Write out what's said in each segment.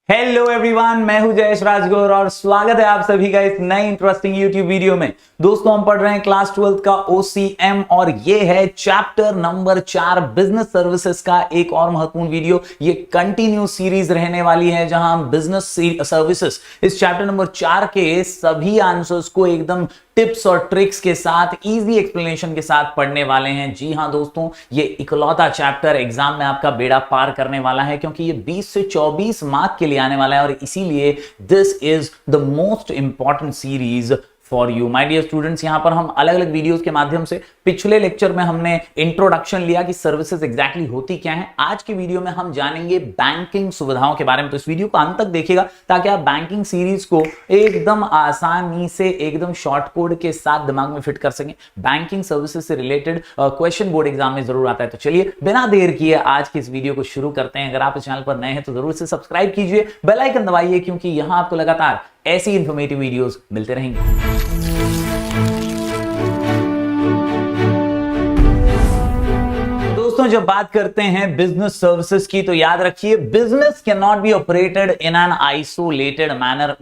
Hello everyone, मैं हूं जयेश राजगौर और स्वागत है आप सभी का इस नए इंटरेस्टिंग यूट्यूब वीडियो में। दोस्तों, हम पढ़ रहे हैं क्लास 12 का OCM और ये है चैप्टर नंबर 4 बिजनेस सर्विसेज का एक और महत्वपूर्ण वीडियो। ये कंटिन्यू सीरीज रहने वाली है जहां हम बिजनेस सर्विसेज इस चैप्टर नंबर 4 के सभी आंसर्स को एकदम टिप्स और ट्रिक्स के साथ इजी एक्सप्लेनेशन के साथ पढ़ने वाले हैं। जी हां दोस्तों, ये इकलौता चैप्टर एग्जाम में आपका बेड़ा पार करने वाला है क्योंकि ये 20 से 24 मार्क के लिए आने वाला है और इसीलिए this is the most important series for you my dear students. यहां पर हम अलग अलग वीडियोस के माध्यम से पिछले लेक्चर में हमने इंट्रोडक्शन लिया कि सर्विसेज एग्जैक्टली होती क्या है। आज के वीडियो में हम जानेंगे बैंकिंग सुविधाओं के बारे में, तो इस वीडियो को अंत तक देखिएगा ताकि आप बैंकिंग सीरीज को एकदम आसानी से एकदम शॉर्ट कोड के साथ दिमाग में फिट कर सकें। बैंकिंग सर्विसेज से रिलेटेड क्वेश्चन बोर्ड एग्जाम में जरूर आता है। तो चलिए बिना देर किए आज की इस वीडियो को शुरू करते हैं। अगर आप इस चैनल पर नए हैं तो जरूर से सब्सक्राइब कीजिए, बेल आइकन दबाइए क्योंकि यहां आपको लगातार ऐसी इंफॉर्मेटिव वीडियोस मिलते रहेंगे। दोस्तों, जब बात करते हैं बिजनेस सर्विसेज की तो याद रखिए business can not be operated in an isolated manner.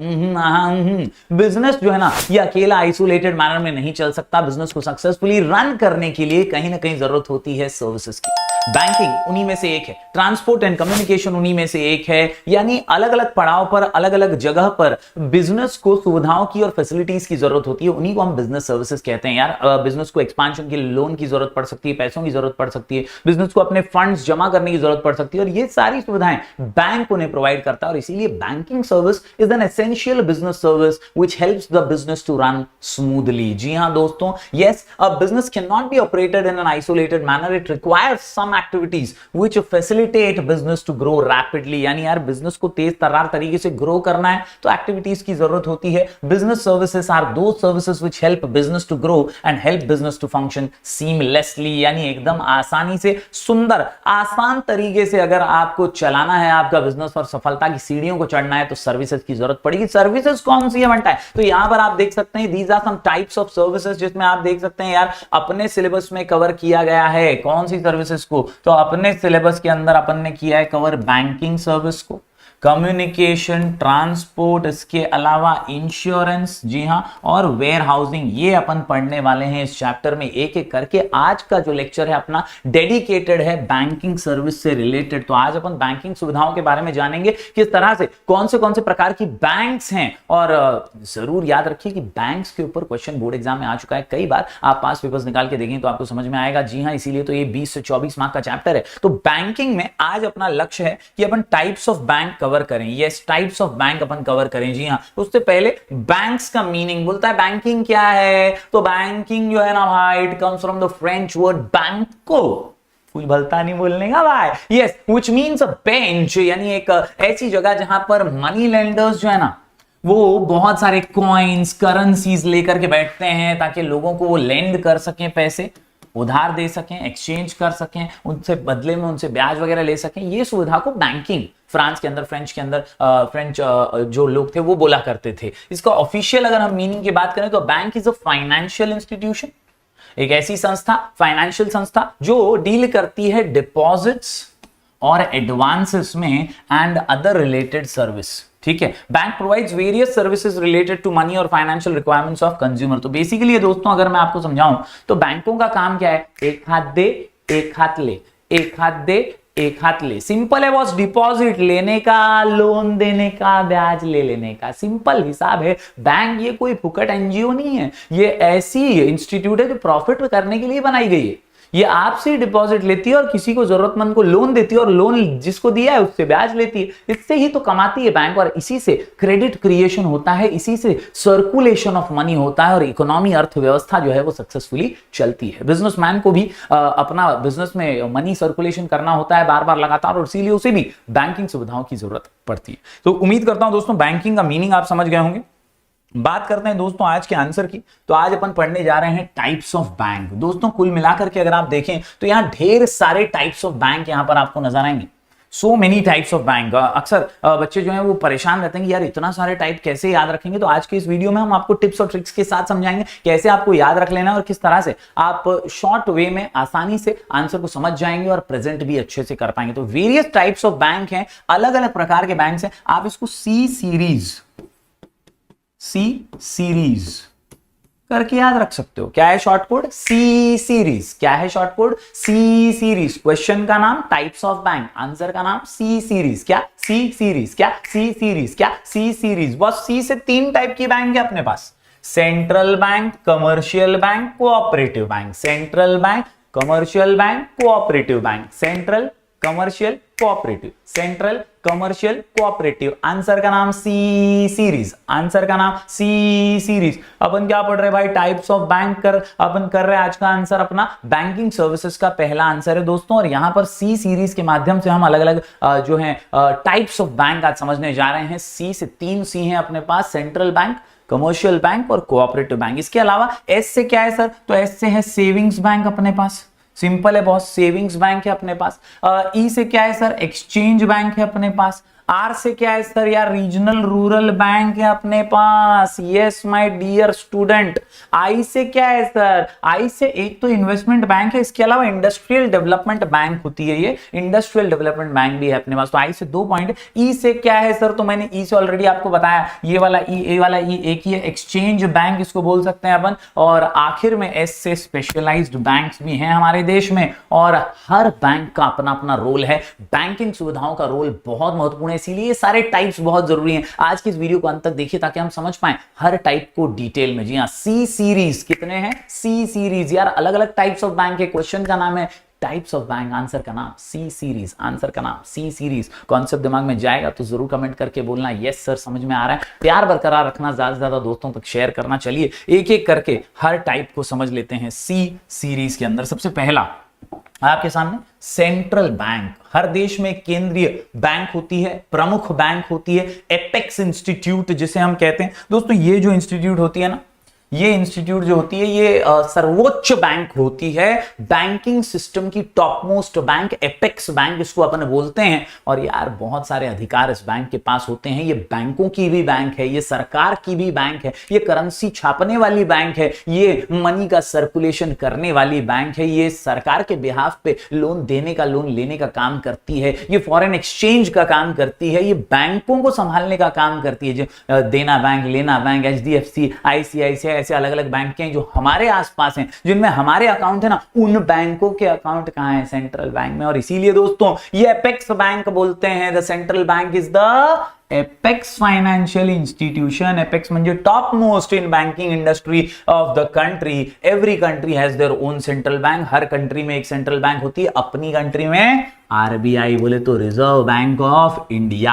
Business जो है ना, ये अकेला आइसोलेटेड मैनर में नहीं चल सकता। बिजनेस को सक्सेसफुली रन करने के लिए कहीं ना कहीं जरूरत होती है सर्विसेज की। बैंकिंग उन्हीं में से एक है, ट्रांसपोर्ट एंड कम्युनिकेशन उन्हीं में से एक है। यानी अलग अलग पड़ाव पर अलग अलग जगह पर बिजनेस को सुविधाओं की और फैसिलिटीज की जरूरत होती है, उन्हीं को हम बिजनेस सर्विसेज कहते हैं। यार, बिजनेस को एक्सपांशन के लिए लोन की जरूरत पड़ सकती है, पैसों की जरूरत पड़ सकती है, बिजनेस को अपने फंड्स जमा करने की जरूरत पड़ सकती है और ये सारी सुविधाएं बैंक उन्हें प्रोवाइड करता है। और इसीलिए banking service is an essential business service which helps the business to run smoothly. जी हां दोस्तों, yes, a business can not be operated in an isolated manner. It requires some activities which facilitate business to grow rapidly। यानी यार, business को तेज तर्रार तरीके से grow करना है तो एक्टिविटीज की जरूरत होती है। Business services are those services which help business to grow and help business to function seamlessly। यानी एकदम आसानी से, सुंदर आसान तरीके से अगर आपको चलाना है आपका बिजनेस और सफलता की सीढ़ियों को चढ़ना है तो सर्विसेज की जरूरत पड़ेगी। सर्विसेज कौन सी है बनता है, तो यहां पर आप देख सकते हैं these are some types of services, जिसमें आप देख सकते हैं यार अपने सिलेबस में कवर किया गया है कौन सी सर्विसेज को। तो अपने सिलेबस के अंदर अपन ने किया है कवर बैंकिंग सर्विस को, कम्युनिकेशन, ट्रांसपोर्ट, इसके अलावा इंश्योरेंस, जी हां, और वेयर हाउसिंग। ये अपन पढ़ने वाले हैं इस चैप्टर में एक एक करके। आज का जो लेक्चर है अपना डेडिकेटेड है बैंकिंग सर्विस से रिलेटेड। तो आज अपन बैंकिंग सुविधाओं के बारे में जानेंगे, किस तरह से कौन से प्रकार की बैंक्स हैं। और जरूर याद रखिए कि बैंक्स के ऊपर क्वेश्चन बोर्ड एग्जाम में आ चुका है कई बार। आप पास पेपर्स निकाल के देखें तो आपको समझ में आएगा। जी हां, इसीलिए तो ये 20 से 24 मार्क का चैप्टर है। तो बैंकिंग में आज अपना लक्ष्य है कि अपन टाइप्स ऑफ बैंक कवर करें। Yes, types of bank upon cover करें। जी हां, उससे पहले बैंक्स का मीनिंग बोलता है बैंकिंग क्या है। तो बैंकिंग जो है ना भाई, it comes from the French word बैंको। कुछ भलता नहीं बोलने का भाई। Yes, which means a bench, यानी एक ऐसी जगह जहां पर मनी लेंडर्स जो है ना वो बहुत सारे कॉइन्स, करेंसीज लेकर के बैठते हैं ताकि लोगों को वो लेंड कर सकें, पैसे उधार दे सकें, एक्सचेंज कर सकें, उनसे बदले में उनसे ब्याज वगैरह ले सकें। ये सुविधा को बैंकिंग फ्रांस के अंदर, फ्रेंच के अंदर, फ्रेंच जो लोग थे वो बोला करते थे। इसका ऑफिशियल अगर हम मीनिंग की बात करें तो bank is a financial institution, एक ऐसी संस्था, फाइनेंशियल संस्था जो डील करती है डिपॉजिट्स और एडवांसेस में एंड अदर रिलेटेड सर्विस। ठीक है, bank provides various services related to money और फाइनेंशियल रिक्वायरमेंट्स ऑफ कंज्यूमर। तो बेसिकली दोस्तों अगर मैं आपको समझाऊं तो बैंकों का काम क्या है, एक हाथ दे एक हाथ ले, एक हाथ दे एक हाथ ले। सिंपल है बॉस, डिपॉजिट लेने का, लोन देने का, ब्याज ले लेने का, सिंपल हिसाब है। बैंक ये कोई फुकट एनजीओ नहीं है, ये ऐसी इंस्टीट्यूट है जो प्रॉफिट करने के लिए बनाई गई है। ये आपसे डिपॉजिट लेती है और किसी को जरूरतमंद को लोन देती है और लोन जिसको दिया है उससे ब्याज लेती है। इससे ही तो कमाती है बैंक और इसी से क्रेडिट क्रिएशन होता है, इसी से सर्कुलेशन ऑफ मनी होता है और इकोनॉमी, अर्थव्यवस्था जो है वो सक्सेसफुली चलती है। बिजनेसमैन को भी अपना बिजनेस में मनी सर्कुलेशन करना होता है बार बार लगातार और इसीलिए उसे भी बैंकिंग सुविधाओं की जरूरत पड़ती है। तो उम्मीद करता हूं दोस्तों बैंकिंग का मीनिंग आप समझ गए होंगे। बात करते हैं दोस्तों आज के आंसर की। तो आज अपन पढ़ने जा रहे हैं टाइप्स ऑफ बैंक। दोस्तों कुल मिलाकर के अगर आप देखें तो यहां ढेर सारे टाइप्स ऑफ बैंक यहां पर आपको नजर आएंगे। So many types of bank. अक्सर बच्चे जो हैं वो परेशान रहते हैं कि यार इतना सारे टाइप कैसे याद रखेंगे। तो आज के इस वीडियो में हम आपको टिप्स और ट्रिक्स के साथ समझाएंगे कैसे आपको याद रख लेना और किस तरह से आप शॉर्ट वे में आसानी से आंसर को समझ जाएंगे और प्रेजेंट भी अच्छे से कर पाएंगे। तो वेरियस टाइप्स ऑफ बैंक हैं, अलग अलग प्रकार के बैंक हैं। आप इसको सी सीरीज करके याद रख सकते हो। क्या है शॉर्ट कोड? सी सीरीज। क्या है शॉर्ट कोड? सी सीरीज। क्वेश्चन का नाम टाइप्स ऑफ बैंक, आंसर का नाम सी सीरीज। क्या? C series. क्या? C series. क्या? C series. बस सी से 3 टाइप की बैंक है अपने पास, central bank, commercial bank, cooperative bank. Central bank, commercial bank, cooperative bank. Central, commercial, cooperative. Central, commercial, cooperative. Answer का नाम सी सीरीज। आंसर का नाम सी सीरीज। अपन क्या पढ़ रहे हैं भाई? टाइप्स ऑफ बैंक अपन कर रहे हैं। आज का आंसर अपना बैंकिंग सर्विसेज का पहला आंसर है दोस्तों। और यहां पर सी सीरीज के माध्यम से हम अलग अलग जो है टाइप्स ऑफ बैंक आज समझने जा रहे हैं। सी से 3 सी हैं अपने पास, सेंट्रल बैंक, कमर्शियल बैंक और कोऑपरेटिव बैंक। इसके अलावा एस से क्या है सर? तो एस से है सेविंग्स बैंक अपने पास। सिंपल है बहुत, सेविंग्स बैंक है अपने पास। ई से क्या है सर? एक्सचेंज बैंक है अपने पास। आर से क्या है सर? यार रीजनल रूरल बैंक है अपने पास। Yes my dear student. I say क्या है सर? आई से एक तो इन्वेस्टमेंट बैंक है, इसके अलावा इंडस्ट्रियल डेवलपमेंट बैंक होती है, ये इंडस्ट्रियल डेवलपमेंट बैंक भी है अपने पास। तो आई से 2 पॉइंट। ई से क्या है सर? तो मैंने ई से ऑलरेडी आपको बताया, ये वाला ई, ए वाला ई एक ही है, एक्सचेंज बैंक इसको बोल सकते हैं अपन। और आखिर में एस से स्पेशलाइज्ड बैंक्स भी हैं हमारे देश में, और हर बैंक का अपना अपना रोल है। बैंकिंग सुविधाओं का रोल बहुत महत्वपूर्ण, इसीलिए ये सारे टाइप्स बहुत जरूरी हैं। आज की इस वीडियो को अंत तक देखिए ताकि हम समझ पाएं हर टाइप को डिटेल में। जी हां, सी सीरीज कितने हैं? सी सीरीज। यार अलग अलग टाइप्स ऑफ बैंक है, क्वेश्चन का नाम है टाइप्स ऑफ बैंक, आंसर का नाम सी सीरीज। आंसर का नाम सी सीरीज। कॉन्सेप्ट दिमाग में जाएगा तो जरूर कमेंट करके बोलना यस सर समझ में आ रहा है। प्यार बरकरार रखना, ज्यादा से ज्यादा दोस्तों तक शेयर करना। चलिए एक एक करके हर टाइप को समझ लेते हैं सी सीरीज के अंदर। सबसे पहला आपके सामने सेंट्रल बैंक। हर देश में केंद्रीय बैंक होती है, प्रमुख बैंक होती है, एपेक्स इंस्टीट्यूट जिसे हम कहते हैं। दोस्तों ये जो इंस्टीट्यूट होती है ना, ये इंस्टीट्यूट जो होती है ये सर्वोच्च बैंक होती है, बैंकिंग सिस्टम की top most bank, apex bank इसको अपन बोलते हैं। और यार बहुत सारे अधिकार इस बैंक के पास होते हैं। ये बैंकों की भी बैंक है, ये सरकार की भी बैंक है, ये करेंसी छापने वाली बैंक है, ये मनी का सर्कुलेशन करने वाली बैंक है, ये सरकार के बिहाफ पे लोन देने का, लोन लेने का काम करती है, ये फॉरेन एक्सचेंज का काम करती है, ये बैंकों को संभालने का काम करती है। जो देना बैंक, लेना बैंक, एचडीएफसी, आईसीआईसीआई, ऐसे अलग अलग बैंक हैं जो हमारे आसपास हैं, जिनमें हमारे अकाउंट है ना, उन बैंकों के अकाउंट कहां है? सेंट्रल बैंक में। और इसीलिए दोस्तों ये एपेक्स बैंक बोलते हैं। The central bank is the apex financial institution. Apex म्हणजे top most in banking industry of the country. Every country has their own central bank. हर कंट्री में एक सेंट्रल बैंक होती है। अपनी कंट्री में आरबीआई बोले तो reserve bank of India.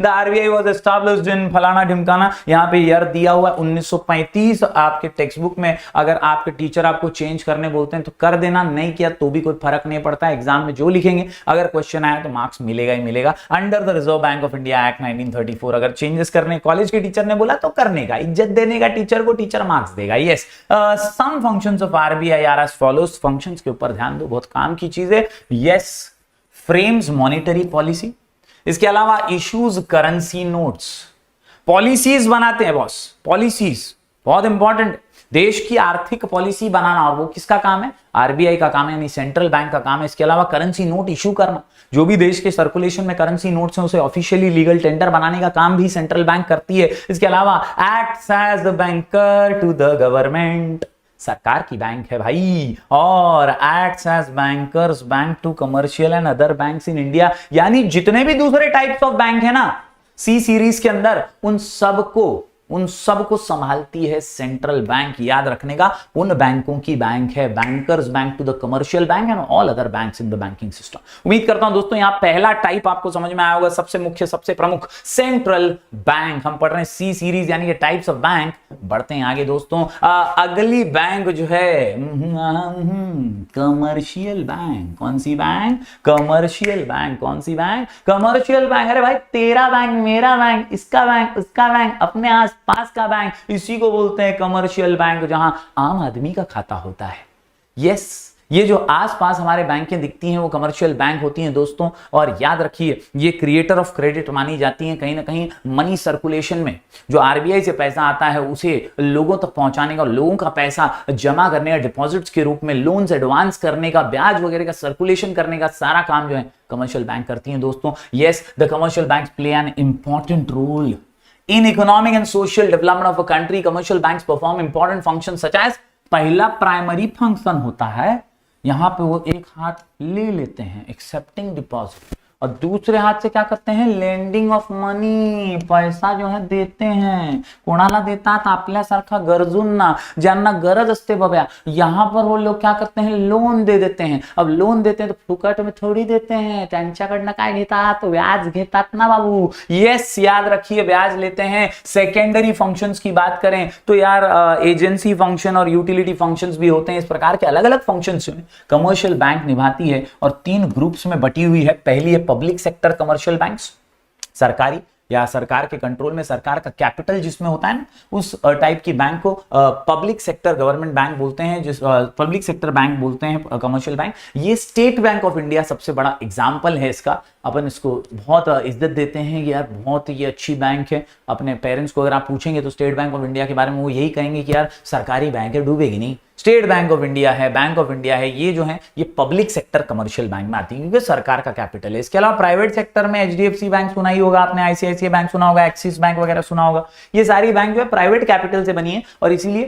The RBI was established in फलाना ढिमकाना। यहां पे ईयर दिया हुआ 1935। आपके टेक्स्ट बुक में अगर आपके टीचर आपको चेंज करने बोलते हैं तो कर देना, नहीं किया तो भी कोई फर्क नहीं पड़ता। एग्जाम में जो लिखेंगे अगर क्वेश्चन आया तो मार्क्स मिलेगा ही मिलेगा। Under the reserve bank of India act 1934। अगर चेंजेस करने कॉलेज के टीचर ने बोला तो करने का, इज्जत देने का टीचर को, टीचर मार्क्स देगा। Yes, some functions of RBI are as follows. Functions के ऊपर ध्यान दो, बहुत काम की चीज है। Yes, frames monetary policy. इसके अलावा इश्यूज करेंसी नोट्स। पॉलिसीज बनाते हैं बॉस, पॉलिसीज बहुत इंपॉर्टेंट। देश की आर्थिक पॉलिसी बनाना, और वो किसका काम है? आरबीआई का काम है, यानी सेंट्रल बैंक का काम है। इसके अलावा करेंसी नोट इशू करना, जो भी देश के सर्कुलेशन में करेंसी नोट्स हैं उसे ऑफिशियली लीगल टेंडर बनाने का काम भी सेंट्रल बैंक करती है। इसके अलावा acts as the banker to the government. सरकार की बैंक है भाई, और acts as bankers bank to commercial and other banks in India. यानी जितने भी दूसरे टाइप्स ऑफ बैंक है ना सी सीरीज के अंदर, उन सबको संभालती है सेंट्रल बैंक। याद रखने का, उन बैंकों की बैंक है, bankers bank to the commercial bank and all other banks in the banking system. उम्मीद करता हूं दोस्तों यहां पहला टाइप आपको समझ में आया होगा। सबसे मुख्य, सबसे प्रमुख सेंट्रल बैंक। हम पढ़ रहे हैं सी सीरीज यानी कि टाइप्स ऑफ बैंक। बढ़ते हैं आगे दोस्तों। अगली बैंक जो है कमर्शियल बैंक। कौन सी बैंक? Commercial bank. कौन सी बैंक? Commercial bank. अरे भाई तेरा बैंक, मेरा बैंक, इसका बैंक, उसका बैंक, अपने आस पास का बैंक, इसी को बोलते हैं कमर्शियल बैंक, जहां आम आदमी का खाता होता है। यस, ये जो आसपास हमारे बैंकें दिखती हैं वो कमर्शियल बैंक होती हैं दोस्तों। और याद रखिए ये क्रिएटर ऑफ क्रेडिट मानी जाती हैं। कहीं ना कहीं मनी सर्कुलेशन में जो आरबीआई से पैसा आता है उसे लोगों तक पहुंचाने का, लोगों का पैसा जमा करने का, डिपॉजिट्स के रूप में लोन्स एडवांस करने का, ब्याज वगैरह का सर्कुलेशन करने का सारा काम जो है कमर्शियल बैंक करती हैं दोस्तों। Yes, the commercial banks play an important role in economic and social development of a country. Commercial banks perform important function such as, पहला प्राइमरी फंक्शन होता है यहां पे वो एक हाथ ले लेते हैं एक्सेप्टिंग डिपॉजिट, और दूसरे हाथ से क्या करते हैं, लेंडिंग ऑफ मनी, पैसा जो है देते हैं। कोणाला देतात, आपल्यासारखा गरजूंना, ज्यांना गरज असते बाबा, यहां पर वो लोग क्या करते हैं, लोन दे देते हैं। अब लोन देते हैं तो फुकट में थोड़ी देते हैं, त्यांच्याकडनं काय घेतात, व्याज घेतात ना बाबू। यस, याद रखिए ब्याज लेते हैं। सेकेंडरी फंक्शंस की बात करें तो यार एजेंसी फंक्शन और यूटिलिटी फंक्शंस भी होते हैं। इस प्रकार के अलग अलग फंक्शंस कमर्शियल बैंक निभाती है और 3 ग्रुप्स में बटी हुई है। पहली है पब्लिक सेक्टर कमर्शियल बैंक्स, सरकारी या सरकार के कंट्रोल में सरकार का कैपिटल जिसमें होता है ना, उस टाइप की बैंक को पब्लिक सेक्टर गवर्नमेंट बैंक बोलते हैं, जिस पब्लिक सेक्टर बैंक बोलते हैं कमर्शियल बैंक। ये स्टेट बैंक ऑफ इंडिया सबसे बड़ा एग्जांपल है इसका। अपन इसको बहुत इज्जत देते हैं कि यार बहुत ये अच्छी बैंक है। अपने पेरेंट्स को अगर आप पूछेंगे तो स्टेट बैंक ऑफ इंडिया के बारे में वो यही कहेंगे कि यार सरकारी बैंक है, डूबेगी नहीं। स्टेट बैंक ऑफ इंडिया है, बैंक ऑफ इंडिया है, ये जो है ये पब्लिक सेक्टर कमर्शियल बैंक में आती है क्योंकि सरकार का कैपिटल है। इसके अलावा प्राइवेट सेक्टर में एचडीएफसी बैंक सुना ही होगा आपने, आईसीआईसीआई बैंक सुना होगा, एक्सिस बैंक वगैरह सुना होगा। ये सारी बैंक जो है प्राइवेट कैपिटल से बनी है और इसीलिए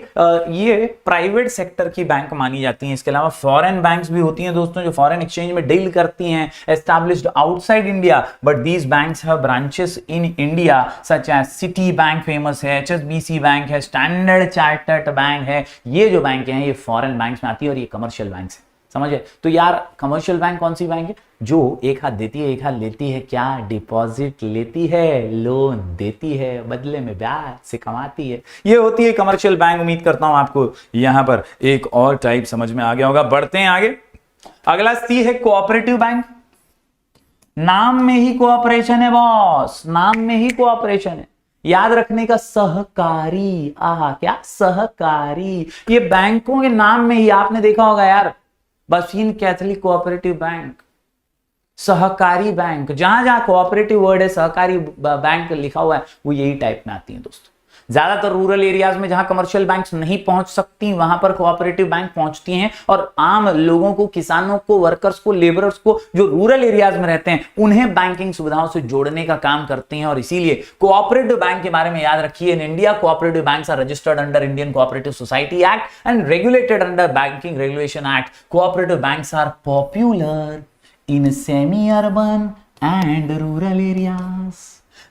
ये प्राइवेट सेक्टर की बैंक मानी जाती है। इसके अलावा फॉरेन बैंक्स भी होती हैं दोस्तों जो फॉरेन एक्सचेंज में डील करती हैं, established outside India, but these banks have branches in India such as Citi bank famous है, एचएसबीसी बैंक है, स्टैंडर्ड चार्टर्ड बैंक है। ये जो बैंक है ये फॉरेन बैंक्स में आती है और ये कमर्शियल बैंक है, समझे। तो यार कमर्शियल बैंक कौन सी बैंक है, जो एक हाथ देती है एक हाथ लेती है, क्या डिपॉजिट लेती है, लोन देती है, बदले में ब्याज से कमाती है, ये होती है कमर्शियल बैंक। उम्मीद करता हूं आपको यहां पर एक और टाइप समझ में आ गया होगा। बढ़ते हैं आगे। अगला सी है कोऑपरेटिव बैंक। नाम में ही कोऑपरेशन है बॉस, नाम में ही कोऑपरेशन है। याद रखने का, सहकारी, आहा क्या सहकारी, ये बैंकों के नाम में ही आपने देखा होगा यार, बफिन कैथलिक कोऑपरेटिव बैंक, सहकारी बैंक, जहां जहां कोऑपरेटिव वर्ड है, सहकारी बैंक लिखा हुआ है, वो यही टाइप में आती है दोस्तों। ज्यादातर रूरल एरियाज में जहां कमर्शियल बैंक्स नहीं पहुंच सकती वहां पर कोऑपरेटिव बैंक पहुंचती हैं और आम लोगों को, किसानों को, वर्कर्स को, लेबरर्स को जो रूरल एरियाज में रहते हैं उन्हें बैंकिंग सुविधाओं से जोड़ने का काम करती हैं। और इसीलिए कोऑपरेटिव बैंक के बारे में याद रखिए, in India cooperative banks are registered under Indian cooperative society act and regulated under banking regulation act. Cooperative banks are popular in semi-urban and rural areas.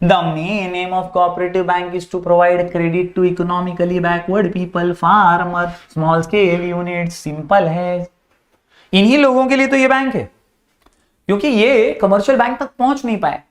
The main aim of cooperative bank is to provide credit to economically backward people, farmer, small scale units. Simple है, इन्हीं लोगों के लिए तो ये bank है क्योंकि ये कमर्शियल बैंक तक पहुंच नहीं पाए,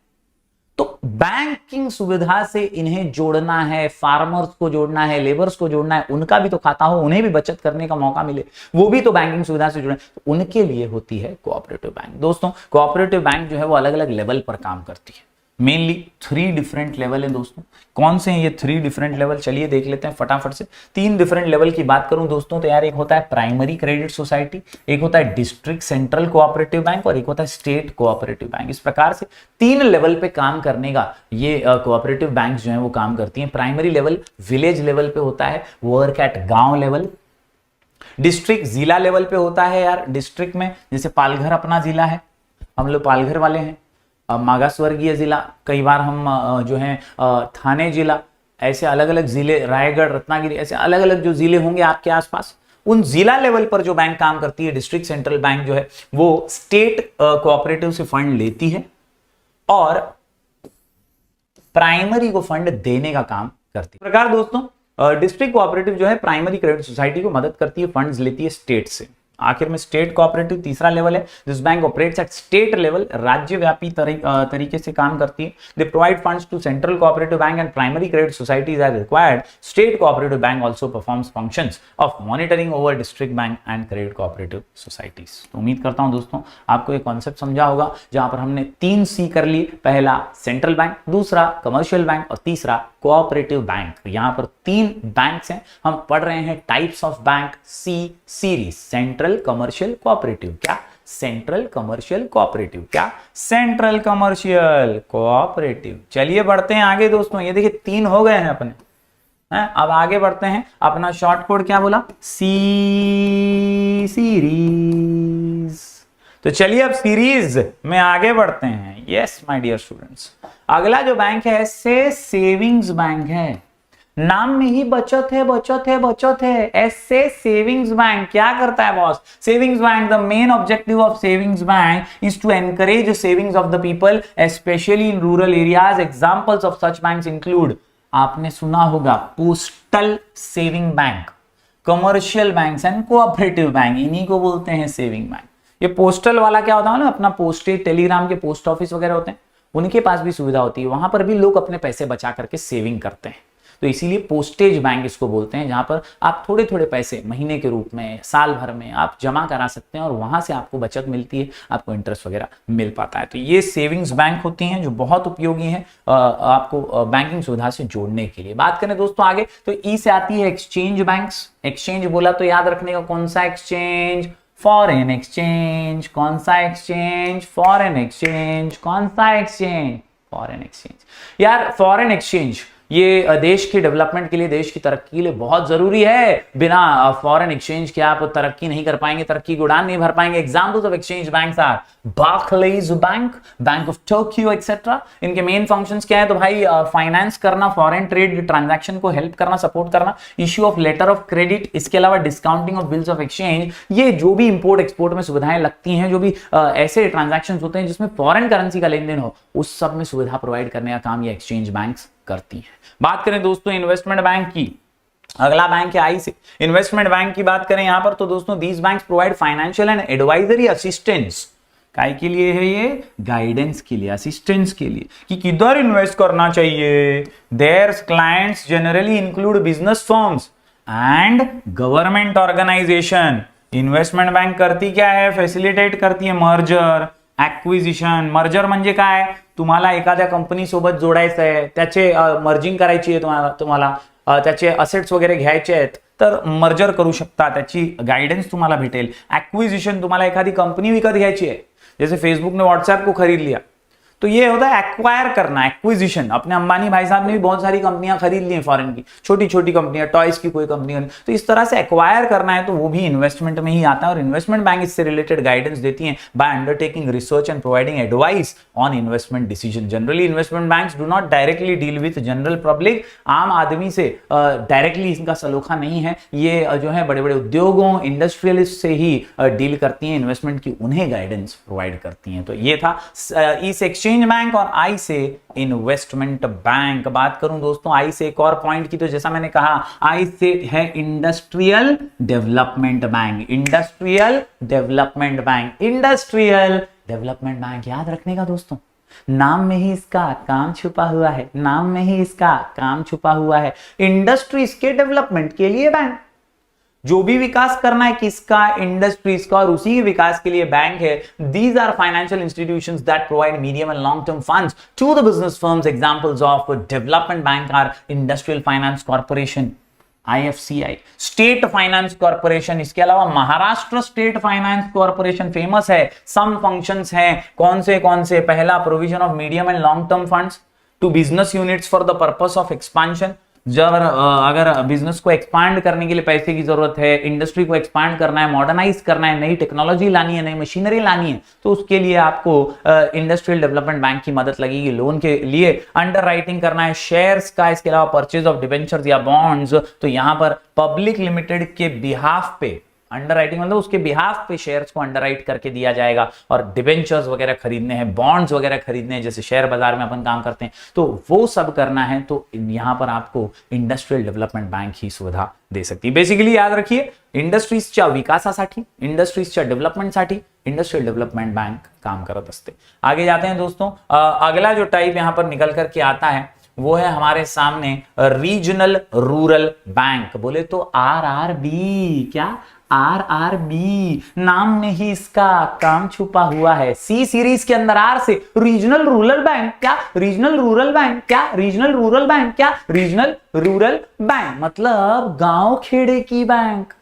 तो बैंकिंग सुविधा से इन्हें जोड़ना है, फार्मर्स को जोड़ना है, लेबर्स को जोड़ना है, उनका भी तो खाता हो, उन्हें भी बचत करने का मौका मिले, वो भी तो बैंकिंग सुविधा से जुड़े, तो उनके लिए होती है कोऑपरेटिव बैंक। दोस्तों कोऑपरेटिव बैंक जो है वो अलग अलग लेवल पर काम करती है। मेनली 3 डिफरेंट लेवल है दोस्तों। कौन से हैं ये 3 डिफरेंट लेवल, चलिए देख लेते हैं फटाफट से। 3 डिफरेंट लेवल की बात करूं दोस्तों तो यार एक होता है प्राइमरी क्रेडिट सोसाइटी, एक होता है डिस्ट्रिक्ट सेंट्रल कोऑपरेटिव बैंक और एक होता है स्टेट कोऑपरेटिव बैंक। इस प्रकार से 3 लेवल पे काम करने का ये कोऑपरेटिव बैंक जो है वो काम करती हैं। प्राइमरी लेवल विलेज लेवल पे होता है, वर्क एट गांव लेवल। डिस्ट्रिक्ट जिला लेवल पे होता है यार, डिस्ट्रिक्ट में जैसे पालघर अपना जिला है, हम लोग पालघर वाले हैं। मागासवर्गीय जिला, कई बार हम जो है थाने जिला, ऐसे अलग अलग जिले, रायगढ़, रत्नागिरी, ऐसे अलग अलग जो जिले होंगे आपके आसपास, उन जिला लेवल पर जो बैंक काम करती है डिस्ट्रिक्ट सेंट्रल बैंक जो है वो स्टेट कोऑपरेटिव से फंड लेती है और प्राइमरी को फंड देने का काम करती है। प्रकार दोस्तों डिस्ट्रिक्ट कोऑपरेटिव जो है प्राइमरी क्रेडिट सोसाइटी को मदद करती है, फंड्स लेती है स्टेट से। आखिर में स्टेट कोऑपरेटिव तीसरा लेवल है, this bank operates at state level, राज्यव्यापी तरीके से काम करती है। They provide funds to central cooperative bank and primary credit societies are required. State cooperative bank also performs functions of monitoring over district bank and credit cooperative societies. तो उम्मीद करता हूं दोस्तों आपको ये कॉन्सेप्ट समझा होगा, जहां पर हमने 3 सी कर ली। पहला सेंट्रल बैंक, दूसरा कमर्शियल बैंक और तीसरा कोऑपरेटिव बैंक। यहां पर 3 बैंक्स हैं, हम पढ़ रहे हैं types of bank, C series, central central commercial cooperative. क्या? Central commercial cooperative. क्या? Central commercial cooperative. चलिए बढ़ते हैं आगे दोस्तों, ये देखिए 3 हो गए हैं अपने हैं। अब आगे बढ़ते हैं, अपना शॉर्ट कोड क्या बोला? सी सीरीज। तो चलिए अब सीरीज में आगे बढ़ते हैं। यस माय डियर स्टूडेंट्स, अगला जो बैंक है ऐसे सेविंग्स बैंक है। नाम में ही बचत है, बचत है, बचत है। ऐसे सेविंग्स बैंक क्या करता है boss? Savings bank, the main objective of savings bank is to encourage savings of the people specially in rural areas. Examples of such banks include, आपने सुना होगा postal saving bank, commercial bank and cooperative bank, इन्हीं को बोलते हैं saving bank. ये postal वाला क्या होता है ना, अपना पोस्टेज टेलीग्राम के पोस्ट ऑफिस वगैरह होते हैं, उनके पास भी सुविधा होती है, वहां पर भी लोग अपने पैसे बचा करके सेविंग करते हैं। तो इसीलिए पोस्टेज बैंक इसको बोलते हैं, जहां पर आप थोड़े थोड़े पैसे महीने के रूप में, साल भर में आप जमा करा सकते हैं और वहां से आपको बचत मिलती है, आपको इंटरेस्ट वगैरह मिल पाता है। तो ये सेविंग्स बैंक होती हैं जो बहुत उपयोगी हैं आपको बैंकिंग सुविधा से जोड़ने के लिए। बात करें दोस्तों आगे, तो ई से आती है एक्सचेंज बैंक्स। एक्सचेंज बोला तो याद रखने का, कौन सा एक्सचेंज? Foreign exchange. कौन सा एक्सचेंज? Foreign exchange. कौन सा एक्सचेंज? Foreign exchange. यार फॉरेन एक्सचेंज ये देश के डेवलपमेंट के लिए, देश की तरक्की के लिए बहुत जरूरी है। बिना फॉरेन एक्सचेंज के आप तरक्की नहीं कर पाएंगे, तरक्की की उड़ान नहीं भर पाएंगे। Examples of exchange banks are Barclays bank, bank of Tokyo etcetera. इनके मेन फंक्शंस क्या है? तो भाई फाइनेंस करना, फॉरेन ट्रेड ट्रांजैक्शन को हेल्प करना, सपोर्ट करना, issue of letter of credit, इसके अलावा discounting of bills of exchange. ये जो भी इंपोर्ट एक्सपोर्ट में सुविधाएं लगती हैं, जो भी ऐसे ट्रांजैक्शन होते हैं जिसमें फॉरेन करेंसी का लेन देन हो, उस सब में सुविधा प्रोवाइड करने का काम ये एक्सचेंज बैंक्स करती हैं। बात करें दोस्तों इन्वेस्टमेंट बैंक की, अगला बैंक है आई से। इन्वेस्टमेंट बैंक की बात करें यहां पर, तो दोस्तों these banks provide financial and advisory assistance. काय के लिए है ये? गाइडेंस के लिए, असिस्टेंस के लिए कि किधर इन्वेस्ट करना चाहिए। Their clients generally include business firms and government organisation. Investment bank करती क्या है? फैसिलिटेट करती है मर्जर, ॲक्विजिशन। मर्जर म्हणजे काय? तुम्हाला एखाद्या कंपनी सोबत जोडायचं आहे, त्याचे मर्जिंग करायची आहे, तुम्हाला त्याचे असेट्स वगैरे घ्यायचे आहेत, तर मर्जर करू शकता, त्याची गाइडेंस तुम्हाला भेटेल। ॲक्विजिशन, तुम्हाला एखादी कंपनी विकत घ्यायची है, जैसे फेसबुक ने व्हाट्सएप को खरीद लिया, तो ये होता है एक्वायर करना, एक्विजिशन। अपने अंबानी भाई साहब ने भी बहुत सारी कंपनियां खरीद ली हैं फॉरेन की, छोटी छोटी कंपनियां, टॉयज की कोई कंपनी, तो इस तरह से एक्वायर करना है तो वो भी इन्वेस्टमेंट में ही आता है। और इन्वेस्टमेंट बैंक इससे रिलेटेड गाइडेंस देती हैं by undertaking research and providing advice on investment decision. Generally investment banks do not directly deal with general public. आम आदमी से डायरेक्टली इनका सलोखा नहीं है, ये जो है बड़े बड़े उद्योगों, इंडस्ट्रियलिस्ट से ही डील करती हैं, इन्वेस्टमेंट की उन्हें गाइडेंस प्रोवाइड करती हैं। तो ये था इस एक्सचेंज बैंक और आई से इन्वेस्टमेंट बैंक। बात करूं दोस्तों आई से एक और पॉइंट की, तो जैसा मैंने कहा आई से है industrial development bank. Industrial development bank, industrial development bank याद रखने का दोस्तों, नाम में ही इसका काम छुपा हुआ है, नाम में ही इसका काम छुपा हुआ है। इंडस्ट्रीज के डेवलपमेंट के लिए बैंक, जो भी विकास करना है किसका? इंडस्ट्रीज का, और उसी के विकास के लिए बैंक है। These are financial institutions that provide medium and long term funds to the business firms. Examples of development bank are industrial finance corporation, IFCI, state finance corporation, इसके अलावा Maharashtra state finance corporation famous है। Some functions हैं, कौन से? पहला, provision of medium and long term funds to business units for the purpose of expansion. जब अगर business को एक्सपांड करने के लिए पैसे की जरूरत है, इंडस्ट्री को एक्सपांड करना है, मॉडर्नाइज करना है, नई टेक्नोलॉजी लानी है, नई मशीनरी लानी है, तो उसके लिए आपको इंडस्ट्रियल डेवलपमेंट बैंक की मदद लगेगी। लोन के लिए अंडर राइटिंग करना है शेयर्स का, इसके अलावा परचेज ऑफ डिबेंचर्स या बॉन्ड्स, तो यहां पर पब्लिक लिमिटेड के बिहाफ पे अंडर राइटिंग मतलब उसके बिहाफ पे शेयर्स को अंडरराइट करके दिया जाएगा। और डिबेंचर्स वगैरह खरीदने हैं, बॉन्ड्स वगैरह खरीदने हैं, जैसे शेयर बाजार में अपन काम करते हैं, तो वो सब करना है, तो यहां पर आपको इंडस्ट्रियल डेवलपमेंट बैंक ही सुविधा दे सकती है। बेसिकली याद रखिए, इंडस्ट्रीजच्या विकासासाठी, इंडस्ट्रीजच्या डेव्हलपमेंटसाठी इंडस्ट्रियल डेवलपमेंट बैंक काम करत असते। आगे जाते हैं दोस्तों, अगला जो टाइप यहां पर निकल करके आता है वो है हमारे सामने रीजनल रूरल बैंक। बोले तो RRB, क्या? RRB, नाम में ही इसका काम छुपा हुआ है। सी सीरीज के अंदर आर से रीजनल रूरल बैंक, क्या? रीजनल रूरल बैंक, क्या? रीजनल रूरल बैंक, क्या? रीजनल रूरल बैंक मतलब गांव खेड़े की बैंक।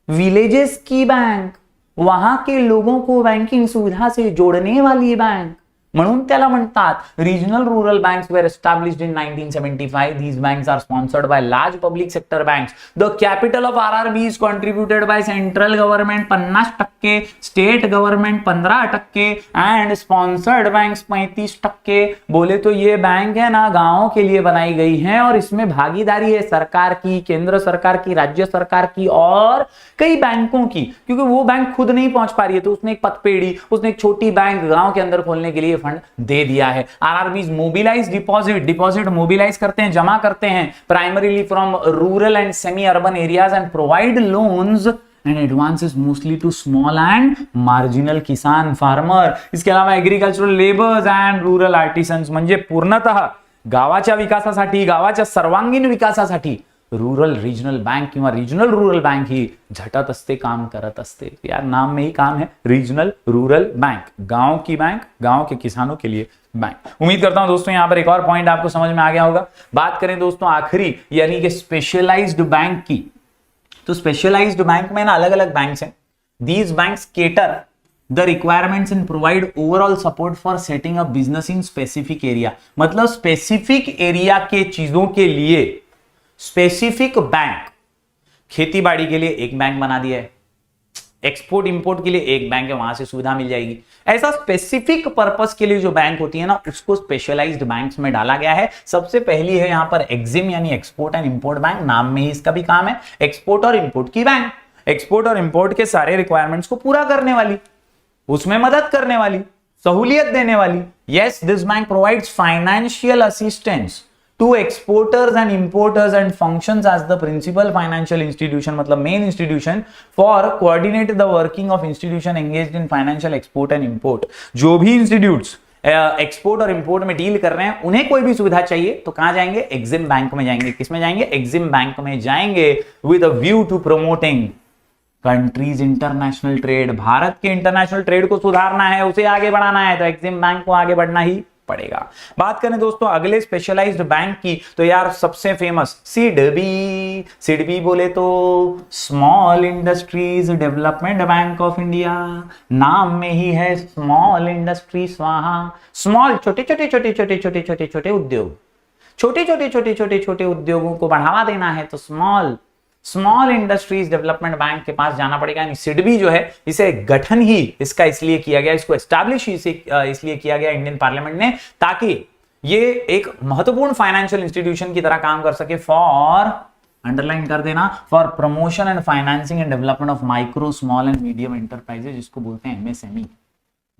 विलेजेस की बैंक, वहां के लोगों को बैंकिंग सुविधा से जोड़ने वाली बैंक, म्हणून त्याला म्हणतात regional rural banks were established in 1975. These banks are sponsored by large public sector banks. The capital of RRB is contributed by central government 50%, state government 15% and sponsored banks 35%. बोले तो ये बैंक है ना गांवों के लिए बनाई गई है और इसमें भागीदारी है सरकार की, केंद्र सरकार की, राज्य सरकार की और कई बैंकों की, क्योंकि वो बैंक खुद नहीं पहुंच पा रही है तो उसने एक पतपेड़ी, उसने एक छोटी बैंक गांव के अंदर खोलने के लिए फंड दे दिया है. आरआरबीज मोबिलाइज डिपॉजिट मोबिलाइज करते हैं, जमा करते हैं primarily from rural and semi urban areas and provide loans and advances mostly to small and marginal किसान फार्मर. इसके अलावा agricultural labours and rural artisans, म्हणजे पूर्णतः गावाच्या विकासासाठी, गावाच्या सर्वांगीण विकासासाठी रूरल रीजनल बैंक किंवा रीजनल रूरल बैंक ही झटत असते, काम करत असते. यार नाम में ही काम है, रीजनल रूरल बैंक, गांव की बैंक, गांव के किसानों के लिए बैंक. उम्मीद करता हूं दोस्तों यहां पर एक और पॉइंट आपको समझ में आ गया होगा. बात करें दोस्तों आखिरी यानी कि स्पेशलाइज्ड बैंक की, तो स्पेशलाइज्ड बैंक में ना अलग अलग बैंक्स हैं. These banks cater the requirements and provide overall support for setting up business in specific area. मतलब स्पेसिफिक एरिया के चीजों के लिए स्पेसिफिक बैंक, खेती बाड़ी के लिए एक बैंक बना दिया है, एक्सपोर्ट इंपोर्ट के लिए एक बैंक है, वहां से सुविधा मिल जाएगी. ऐसा स्पेसिफिक पर्पस के लिए जो बैंक होती है ना उसको स्पेशलाइज्ड बैंक्स में डाला गया है. सबसे पहली है यहां पर एक्जिम यानी एक्सपोर्ट एंड इंपोर्ट बैंक, नाम में ही इसका भी काम है, एक्सपोर्ट और इंपोर्ट की बैंक. एक्सपोर्ट और इंपोर्ट के सारे रिक्वायरमेंट्स को पूरा करने वाली, उसमें मदद करने वाली, सहूलियत देने वाली. Yes, this bank provides financial assistance to exporters and importers and functions as the principal financial institution, मतलब main institution for coordinate the working of institution engaged in financial export and import. जो भी institutes export और import में deal कर रहे हैं उन्हें कोई भी सुविधा चाहिए तो कहां जाएंगे? एक्जिम बैंक में जाएंगे. किसमें जाएंगे? एक्जिम बैंक में जाएंगे with a view to promoting countries international trade. Bharat के इंटरनेशनल ट्रेड को सुधारना है, उसे आगे बढ़ाना है तो एक्जिम बैंक को आगे बढ़ना ही पड़ेगा. बात करें दोस्तों अगले स्पेशलाइज्ड बैंक की, तो यार सबसे फेमस सिडबी. सिडबी बोले तो small industries development bank of India, नाम में ही है स्मॉल इंडस्ट्री स्वाहा. स्मॉल छोटे छोटे उद्योग, छोटे उद्योगों को बढ़ावा देना है तो स्मॉल इंडस्ट्रीज डेवलपमेंट बैंक के पास जाना पड़ेगा. यानी सिडबी जो है इसे गठन ही इसका इसलिए किया गया, इसको एस्टैब्लिश इसलिए किया गया इंडियन पार्लियामेंट ने, ताकि ये एक महत्वपूर्ण फाइनेंशियल इंस्टीट्यूशन की तरह काम कर सके फॉर, अंडरलाइन कर देना, for promotion and financing and development of micro small and medium enterprises, जिसको बोलते हैं एमएसएमई.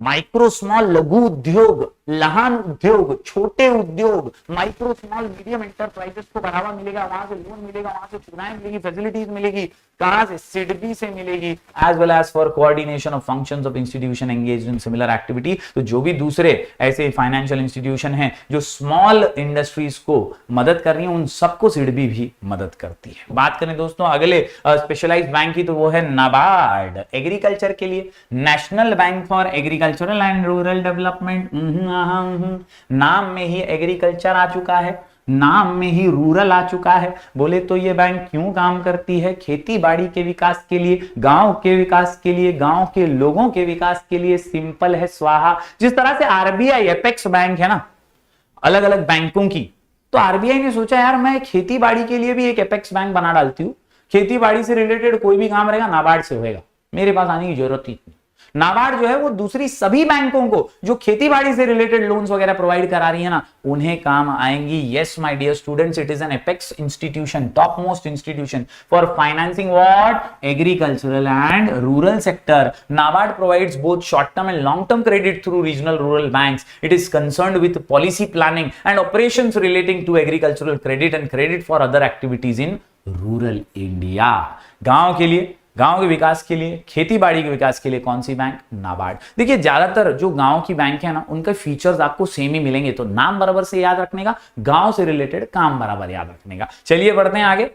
माइक्रो स्मॉल लघु उद्योग, लहान उद्योग, छोटे उद्योग, माइक्रो स्मॉल मीडियम एंटरप्राइजेस को बढ़ावा मिलेगा, वहां से लोन मिलेगा, वहां से सुविधाएं मिलेगी, फैसिलिटीज मिलेगी. कहां से? सिडबी से मिलेगी. As well as for coordination of functions of institution engaged in similar activity. तो जो भी दूसरे ऐसे फाइनेंशियल इंस्टीट्यूशन हैं जो स्मॉल इंडस्ट्रीज को मदद कर रही हैं, उन सबको सिडबी भी मदद करती है. बात करें दोस्तों अगले स्पेशलाइज्ड बैंक की, तो वो है नाबार्ड, एग्रीकल्चर के लिए, national bank for agricultural and rural development. नाम में ही एग्रीकल्चर आ चुका है, नाम में ही रूरल आ चुका है. बोले तो ये बैंक क्यों काम करती है? खेती बाड़ी के विकास के लिए, गांव के विकास के लिए, गांव के लोगों के विकास के लिए. सिंपल है स्वाहा. जिस तरह से आरबीआई एपेक्स बैंक है ना अलग अलग बैंकों की, तो आरबीआई ने सोचा यार मैं खेती बाड़ी के लिए भी एक एपेक्स बैंक बना डालती हूं. खेती बाड़ी से रिलेटेड कोई भी काम रहेगा नाबार्ड से होगा, मेरे पास आने की जरूरत ही नहीं. नाबार्ड जो है वो दूसरी सभी बैंकों को जो खेतीबाड़ी से रिलेटेड लोन्स वगैरह प्रोवाइड करा रही है ना, उन्हें काम आएंगी. Yes my dear students, it is an apex institution, top most institution for financing what? Agricultural and rural sector. NABARD provides both short term and long term credit through regional rural banks. It is concerned with policy planning and operations relating to agricultural credit and credit for other activities in rural India. गांव के लिए, गांव के विकास के लिए, खेतीबाड़ी के विकास के लिए कौन सी बैंक? नाबार्ड. देखिए ज्यादातर जो गांव की बैंक है ना उनके फीचर्स आपको सेम ही मिलेंगे, तो नाम बराबर से याद रखने का, गांव से रिलेटेड काम बराबर याद रखने का. चलिए बढ़ते हैं आगे.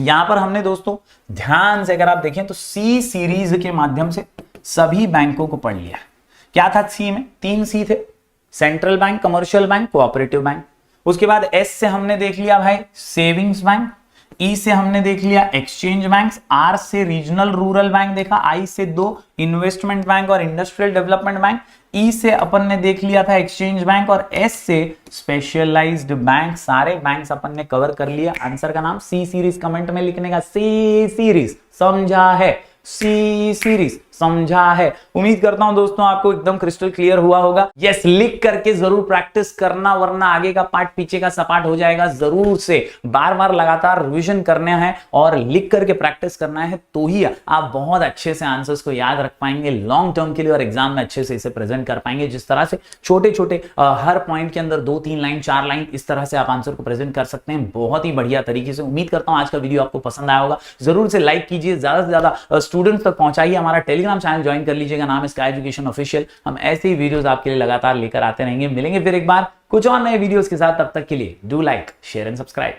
यहां पर हमने दोस्तों ध्यान से अगर आप देखें तो सी सीरीज के माध्यम से सभी बैंकों को पढ़ लिया. क्या था सी में? 3 सी थे, central bank, commercial bank, cooperative bank. उसके बाद एस से हमने देख लिया भाई सेविंग्स बैंक. ई से हमने देख लिया एक्सचेंज बैंक्स, आर से रीजनल रूरल बैंक देखा, आई से 2 इन्वेस्टमेंट बैंक और इंडस्ट्रियल डेवलपमेंट बैंक, ई से अपन ने देख लिया था एक्सचेंज बैंक और एस से स्पेशलाइज्ड बैंक। सारे बैंक्स अपन ने कवर कर लिया। आंसर का नाम सी सीरीज कमेंट में लिखने का, सी सीरीज समझा है, सी सीरीज समझा है। उम्मीद करता हूं दोस्तों आपको एकदम क्रिस्टल क्लियर हुआ होगा। यस, लिख करके जरूर प्रैक्टिस करना, वरना आगे का पार्ट पीछे का सपाट हो जाएगा। जरूर से बार बार लगातार रिवीजन करना है और लिख करके प्रैक्टिस करना है, तो ही आप बहुत अच्छे से आंसर्स को याद रख पाएंगे लॉन्ग टर्म के लिए और एग्जाम में अच्छे से इसे प्रेजेंट कर पाएंगे। जिस तरह से छोटे छोटे हर पॉइंट के अंदर 2-3 लाइन 4 लाइन इस तरह से आप आंसर को प्रेजेंट कर सकते हैं बहुत ही बढ़िया तरीके से। उम्मीद करता हूं आज का वीडियो आपको पसंद आया होगा। जरूर से लाइक कीजिए, ज्यादा से ज्यादा स्टूडेंट्स तक पहुंचाइए। हमारा टेलीग्राम चैनल ज्वाइन कर लीजिएगा, नाम है स्काई एजुकेशन ऑफिशियल। हम ऐसे ही वीडियोस आपके लिए लगातार लेकर आते रहेंगे। मिलेंगे फिर एक बार कुछ और नए वीडियोस के साथ, तब तक के लिए do like, share and subscribe.